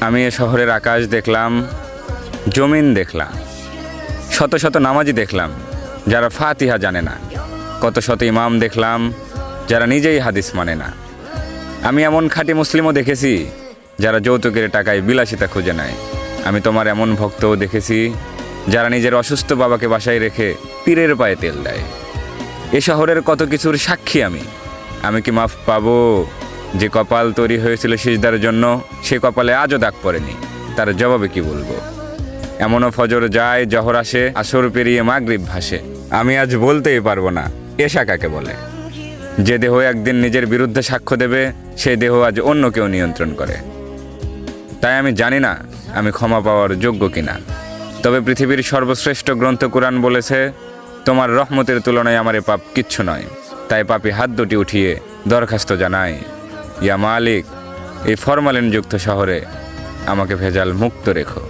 আমি এ শহরের আকাশ দেখলাম, জমিন দেখলাম, শত শত নামাজি দেখলাম যারা ফাতিহা জানে না, কত শত ইমাম দেখলাম যারা নিজেই হাদিস মানে না। আমি এমন খাঁটি মুসলিমও দেখেছি যারা যৌতুকের টাকায় বিলাসিতা খুঁজে নেয়। আমি তোমার এমন ভক্তও দেখেছি যারা নিজের অসুস্থ বাবাকে বাসায় রেখে পীরের পায়ে তেল দেয়। এ শহরের কত কিছুর সাক্ষী আমি কি মাফ পাবো? যে কপাল তৈরি হয়েছিল সিজদার জন্য, সে কপালে আজও দাগ পড়েনি, তার জবাবে কি বলবো? এমনও ফজর যায়, জহর আসে, আসর পেরিয়ে মাগরিব ভাসে, আমি আজ বলতেই পারবো না এশা কাকে বলে। যে দেহ একদিন নিজের বিরুদ্ধে সাক্ষ্য দেবে, সেই দেহ আজ অন্য কেউ নিয়ন্ত্রণ করে। তাই আমি জানি না আমি ক্ষমা পাওয়ার যোগ্য কিনা। তবে পৃথিবীর সর্বশ্রেষ্ঠ গ্রন্থ কুরআন বলেছে, তোমার রহমতের তুলনায় আমার এ পাপ কিচ্ছু নয়। তাই পাপী হাত দুটি উঠিয়ে দরখাস্ত জানাই, ইয়া মালিক, এই ফরমালিনযুক্ত শহরে আমাকে ভেজাল মুক্ত রেখো।